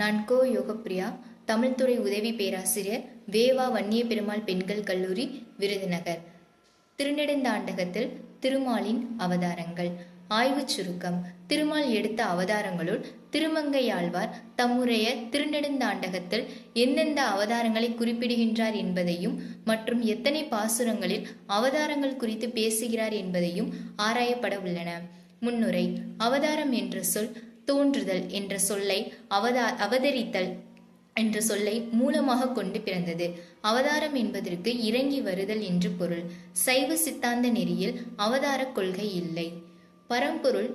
நான் கோ யோகப்பிரியா, தமிழ்துறை உதவி பேராசிரியர், வேவா வன்னிய பெருமாள் பெண்கள் கல்லூரி, விருதுநகர். திருநெடுந்தாண்டகத்தில் திருமாலின் அவதாரங்கள். ஆய்வுச் சுருக்கம். திருமால் எடுத்த அவதாரங்களுள் திருமங்கையாழ்வார் தம்முடைய திருநெடுந்தாண்டகத்தில் எந்தெந்த அவதாரங்களை குறிப்பிடுகின்றார் என்பதையும் மற்றும் எத்தனை பாசுரங்களில் அவதாரங்கள் குறித்து பேசுகிறார் என்பதையும் ஆராயப்பட உள்ளன. முன்னுரை. அவதாரம் என்ற சொல் தோன்றுதல் என்ற சொல்லை அவதரித்தல் என்ற சொல்லை மூலமாக கொண்டு பிறந்தது. அவதாரம் என்பதற்கு இறங்கி வருதல் என்று பொருள். சைவ சித்தாந்த நெறியில் அவதார கொள்கை இல்லை. பரம்பொருள்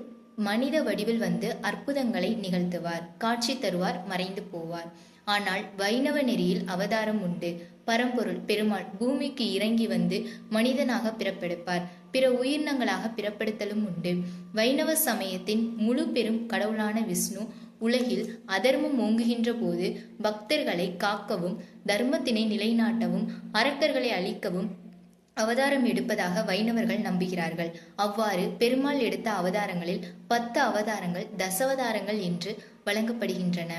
மனித வடிவில் வந்து அற்புதங்களை நிகழ்த்துவார், காட்சி தருவார், மறைந்து போவார். ஆனால் வைணவ நெறியில் அவதாரம் உண்டு. பரம்பொருள் பெருமாள் பூமிக்கு இறங்கி வந்து மனிதனாக பிறப்பெடுப்பார், பிற உயிரினங்களாக பிறப்பெடுத்தலும் உண்டு. வைணவ சமயத்தின் முழு பெரும் கடவுளான விஷ்ணு உலகில் அதர்மம் ஓங்குகின்ற போது பக்தர்களை காக்கவும் தர்மத்தினை நிலைநாட்டவும் அரக்கர்களை அழிக்கவும் அவதாரம் எடுப்பதாக வைணவர்கள் நம்புகிறார்கள். அவ்வாறு பெருமாள் எடுத்த அவதாரங்களில் 10 அவதாரங்கள் தசவதாரங்கள் என்று வழங்கப்படுகின்றன.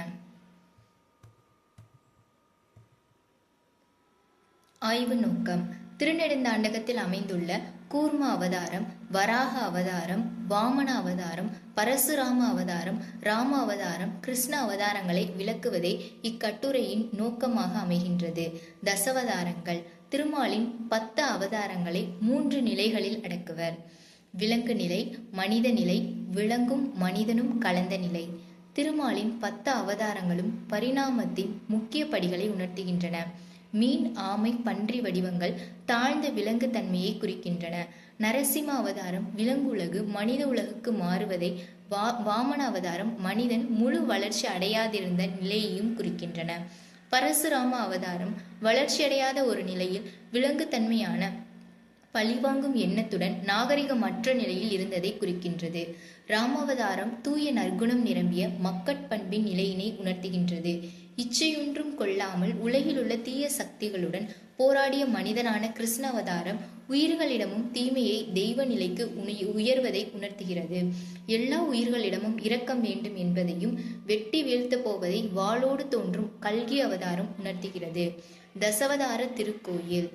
ஆய்வு நோக்கம். திருநெடுந்தாண்டகத்தில் அமைந்துள்ள கூர்ம அவதாரம், வராக அவதாரம், வாமன அவதாரம், பரசுராம அவதாரம், ராம அவதாரம், கிருஷ்ண அவதாரங்களை விளக்குவதே இக்கட்டுரையின் நோக்கமாக அமைகின்றது. தசவதாரங்கள். திருமாலின் 10 அவதாரங்களை 3 நிலைகளில் அடக்குவர். விலங்கு நிலை, மனித நிலை, விலங்கும் மனிதனும் கலந்த நிலை. திருமாலின் 10 அவதாரங்களும் பரிணாமத்தின் முக்கிய படிகளை உணர்த்துகின்றன. மீன், ஆமை, பன்றி வடிவங்கள் தாழ்ந்த விலங்கு தன்மையை குறிக்கின்றன. நரசிம்ம அவதாரம் விலங்கு உலகு மனித உலகுக்கு மாறுவதை, வாமன அவதாரம் மனிதன் முழு வளர்ச்சி அடையாதிருந்த நிலையையும் குறிக்கின்றன. பரசுராம அவதாரம் வளர்ச்சியடையாத ஒரு நிலையில் விலங்கு தன்மையான பழிவாங்கும் எண்ணத்துடன் நாகரிகமற்ற நிலையில் இருந்ததை குறிக்கின்றது. ராமாவதாரம் தூய நற்குணம் நிரம்பிய மக்கட்பண்பின் நிலையினை உணர்த்துகின்றது. இச்சையொன்றும் கொள்ளாமல் உலகில் உள்ள தீய சக்திகளுடன் போராடிய மனிதனான கிருஷ்ண அவதாரம் உயிர்களிடமும் தீமையை தெய்வ நிலைக்கு உயர்வதை உணர்த்துகிறது. எல்லா உயிர்களிடமும் இரக்கம் வேண்டும் என்பதையும் வெட்டி வீழ்த்த போவதை வாளோடு தோன்றும் கல்கி அவதாரம் உணர்த்துகிறது. தசவதார திருக்கோயில்.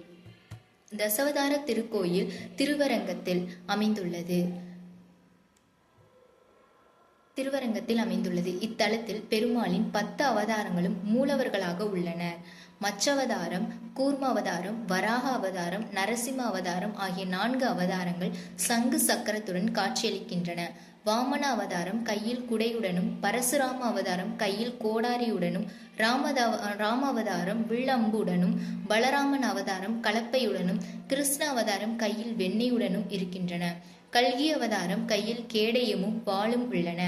தசவதார திருக்கோயில் திருவரங்கத்தில் அமைந்துள்ளது. இத்தலத்தில் பெருமாளின் 10 அவதாரங்களும் மூலவர்களாக உள்ளனர். மச்சவதாரம், கூர்ம அவதாரம், வராக அவதாரம், நரசிம்ம அவதாரம் ஆகிய 4 அவதாரங்கள் சங்கு சக்கரத்துடன் காட்சியளிக்கின்றன. வாமன அவதாரம் கையில் குடையுடனும், பரசுராம அவதாரம் கையில் கோடாரியுடனும், ராம அவதாரம் வில்லம்புடனும், பலராமன் அவதாரம் கலப்பையுடனும், கிருஷ்ண அவதாரம் கையில் வெண்ணெயுடனும் இருக்கின்றன. கல்கி அவதாரம் கையில் கேடயமும் வாளும் உள்ளன.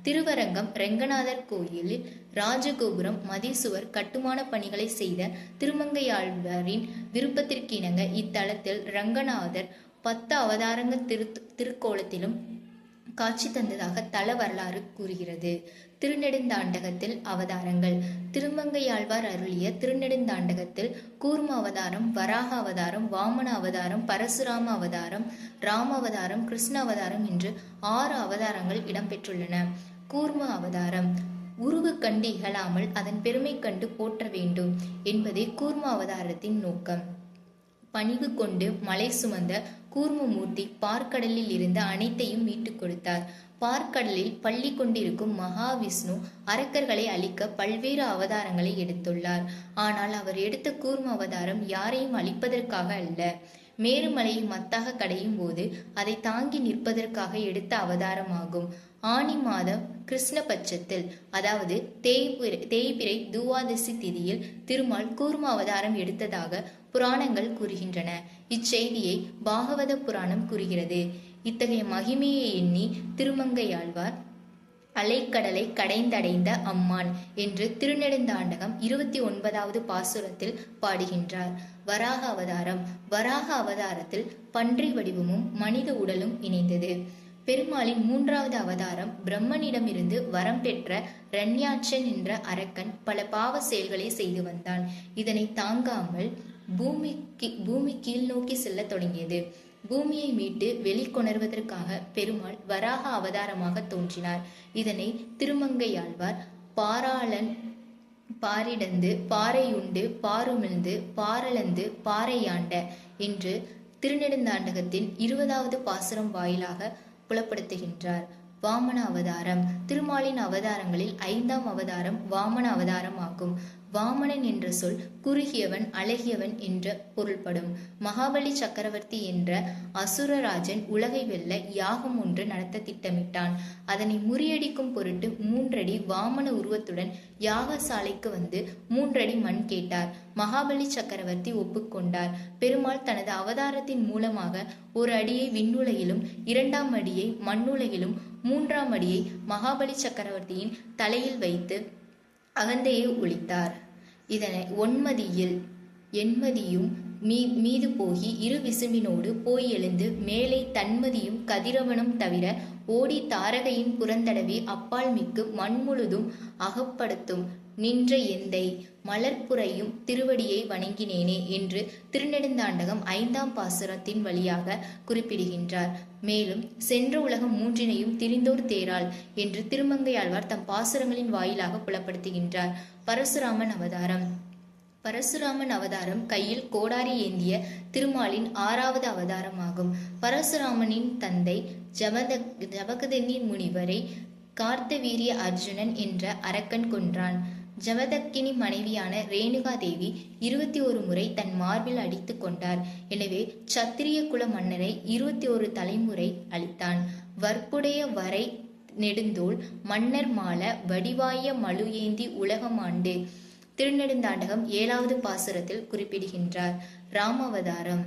திருவரங்கம் ரெங்கநாதர் கோயிலில் ராஜகோபுரம், மதிசுவர் கட்டுமான பணிகளை செய்த திருமங்கையாழ்வாரின் விருப்பத்திற்கிணங்க இத்தலத்தில் ரங்கநாதர் 10 அவதாரங்க திருக்கோலத்திலும் காட்சி தந்ததாக தல வரலாறு கூறுகிறது. திருநெடுந்தாண்டகத்தில் அவதாரங்கள். திருமங்கையாழ்வார் அருளிய திருநெடுந்தாண்டகத்தில் கூர்ம அவதாரம், வராக அவதாரம், வாமன அவதாரம், பரசுராம அவதாரம், ராம அவதாரம், கிருஷ்ண அவதாரம் என்று 6 அவதாரங்கள் இடம்பெற்றுள்ளன. கூர்ம அவதாரம் உருவு கண்டு இகழாமல் அதன் பெருமை கண்டு போற்ற வேண்டும் என்பதே கூர்ம அவதாரத்தின் நோக்கம். பணிவு கொண்டு மலை சுமந்த கூர்மமூர்த்தி பார்க்கடலில் இருந்து அனைத்தையும் மீட்டுக் கொடுத்தார். பார்க்கடலில் பள்ளி கொண்டிருக்கும் மகாவிஷ்ணு அரக்கர்களை அழிக்க பல்வேறு அவதாரங்களை எடுத்துள்ளார். ஆனால் அவர் எடுத்த கூர்ம அவதாரம் யாரையும் அழிப்பதற்காக அல்ல, மேருமலையை மத்தாக கடையும் போது அதை தாங்கி நிற்பதற்காக எடுத்த அவதாரமாகும். ஆனி மாதம் கிருஷ்ணபட்சத்தில், அதாவது தேய்பிறை துவாதசி திதியில் திருமால் கூர்ம அவதாரம் எடுத்ததாக புராணங்கள் கூறுகின்றன. இச்செய்தியை பாகவத புராணம் கூறுகிறது. இத்தகைய மகிமையை எண்ணி திருமங்கையாழ்வார் அலைக்கடலை கடைந்தடைந்த அம்மான் என்று திருநெடுந்தாண்டகம் 29வது பாசுரத்தில் பாடுகின்றார். வராக அவதாரம். வராக அவதாரத்தில் பன்றி வடிவமும் மனித உடலும் இணைந்தது. பெருமாளின் 3வது அவதாரம் பிரம்மனிடமிருந்து வரம் பெற்ற ரண்யாட்சன் என்ற அரக்கன் பல பாவ செயல்களை செய்து வந்தான். இதனை தாங்காமல் பூமி கீழ் நோக்கி செல்ல தொடங்கியது. பூமியை மீட்டு வெளிக்கொணர்வதற்காக பெருமாள் வராக அவதாரமாக தோன்றினார். இதனை திருமங்கையாழ்வார் பாராளன் பாரிடந்து பாறையுண்டு பாருமிழ்ந்து பாரளந்து பாறையாண்ட என்று திருநெடுந்தாண்டகத்தின் 20வது பாசுரம் வாயிலாக புலப்படுத்துகின்றார். வாமன அவதாரம். திருமாலின் அவதாரங்களில் 5ஆம் அவதாரம் வாமன அவதாரம் ஆகும். வாமனன் என்ற சொல் குறுகியவன், அழகியவன் என்ற பொருள்படும். மகாபலி சக்கரவர்த்தி என்ற அசுரராஜன் உலகை வெல்ல யாகம் ஒன்று நடத்த திட்டமிட்டான். அதனை முறியடிக்கும் பொருட்டு 3 அடி வாமன உருவத்துடன் யாகசாலைக்கு வந்து 3 அடி மண் கேட்டார். மகாபலி சக்கரவர்த்தி ஒப்புக்கொண்டார். பெருமாள் தனது அவதாரத்தின் மூலமாக 1 அடியை விண்ணுலகிலும் 2ஆம் அடியை மண்ணுலகிலும் 3ஆம் அடியை மகாபலி சக்கரவர்த்தியின் தலையில் வைத்து அகந்தையை ஒழித்தார். இதனை ஒன்மதியில் எண்மதியும் மீது போகி 2 விசும்பினோடு போய் எழுந்து மேலே தன்மதியும் கதிரவனும் தவிர ஓடி தாரகையின் புறந்தடவி அப்பால் மிக்கு மண் முழுதும் அகப்படுத்தும் நின்ற எந்தை மலர்புறையும் திருவடியை வணங்கினேனே என்று திருநெடுந்தாண்டகம் 5ஆம் பாசுரத்தின் வழியாக குறிப்பிடுகின்றார். மேலும் சென்ற உலகம் 3னையும் திரிந்தோர் தேரால் என்று திருமங்கையாழ்வார் தம் பாசுரங்களின் வாயிலாக புலப்படுத்துகின்றார். பரசுராமன் அவதாரம். பரசுராமன் அவதாரம் கையில் கோடாரி ஏந்திய திருமாலின் 6வது அவதாரமாகும். பரசுராமனின் தந்தை ஜமதக்னி முனிவரை கார்த்தவீரிய அர்ஜுனன் என்ற அரக்கன் கொன்றான். ஜமதக்கினி மனைவியான ரேணுகா தேவி 21 முறை தன் மார்பில் அடித்து கொண்டார். எனவே சத்திரிய குல மன்னரை 21 தலைமுறை அளித்தான். வற்புடைய வரை நெடுந்தோள் மன்னர் மால வடிவாய மழு ஏந்தி உலகமாண்டு திருநெடுந்தாண்டகம் 7வது பாசுரத்தில் குறிப்பிடுகின்றார். ராமவதாரம்.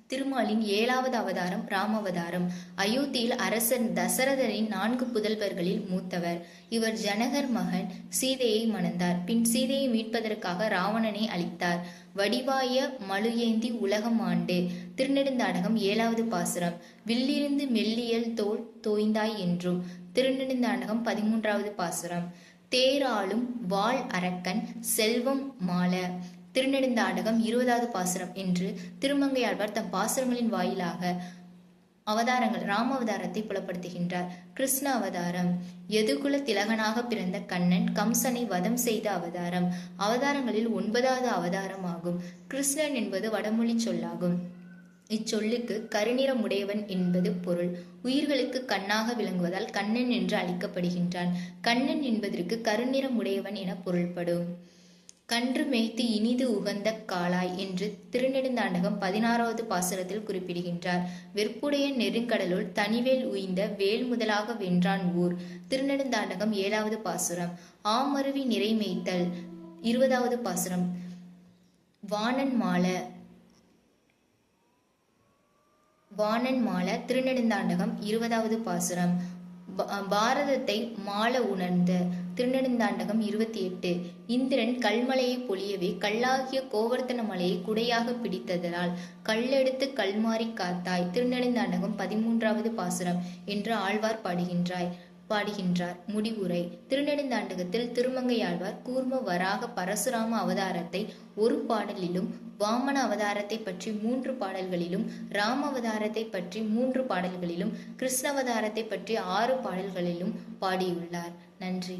திருமாலின் 7வது அவதாரம் ராமவதாரம். அயோத்தியில் அரசன் தசரதரின் 4 புதல்வர்களில் மூத்தவர். இவர் ஜனகர் மகன் சீதையை மணந்தார். பின் சீதையை மீட்பதற்காக ராவணனை அழித்தார். வடிவாய மழுஏந்தி உலகம் ஆண்டு திருநெடுந்தாண்டகம் 7வது பாசுரம். வில்லிருந்து மெல்லியல் தோல் தோய்ந்தாய் என்றும் திருநெடுந்தாண்டகம் 13வது பாசுரம். தேராளும் வாள் அரக்கன் செல்வம் மால திருநெடுந்தாண்டகம் 20வது பாசுரம் என்று திருமங்கையாழ்வார் தம் பாசுரங்களின் வாயிலாக ராம அவதாரத்தை புலப்படுத்துகின்றார். கிருஷ்ண அவதாரம். யதுகுல திலகனாக பிறந்த கண்ணன் கம்சனை வதம் செய்த அவதாரம். அவதாரங்களில் 9வது அவதாரம் ஆகும். கிருஷ்ணன் என்பது வடமொழி சொல்லாகும். இச்சொல்லுக்கு கருநிறமுடையவன் என்பது பொருள். உயிர்களுக்கு கண்ணாக விளங்குவதால் கண்ணன் என்று அழைக்கப்படுகின்றான். கண்ணன் என்பதற்கு கருநிறமுடையவன் என பொருள்படும். கன்று மேய்த்து இனிது உகந்த காளாய் என்று திருநெடுந்தாண்டகம் 16வது பாசுரத்தில் குறிப்பிடுகின்றார். வெற்புடைய நெருங்கடலுள் தனிவேல் உய்ந்த வேல் முதலாக வென்றான் ஊர் திருநெடுந்தாண்டகம் 7வது பாசுரம். ஆமருவி நிறை மேய்த்தல் 20வது பாசுரம். வாணன் மால திருநெடுந்தாண்டகம் 20வது பாசுரம். பாரதத்தை மால உணர்ந்த திருநெடுந்தாண்டகம் 28. இந்திரன் கல்மலையை பொழியவே கல்லாகிய கோவர்த்தன மலையை குடையாக பிடித்ததால் கல்லெடுத்து கல்மாரி காத்தாய் திருநெடுந்தாண்டகம் 13வது பாசுரம் என்று ஆழ்வார் பாடுகின்றார். முடிவுரை. திருநெடுந்தாண்டகத்தில் திருமங்கையாழ்வார் கூர்ம வராக பரசுராம அவதாரத்தை 1 பாடலிலும், வாமன அவதாரத்தை பற்றி 3 பாடல்களிலும், ராம அவதாரத்தை பற்றி 3 பாடல்களிலும், கிருஷ்ண அவதாரத்தை பற்றி 6 பாடல்களிலும் பாடியுள்ளார். நன்றி.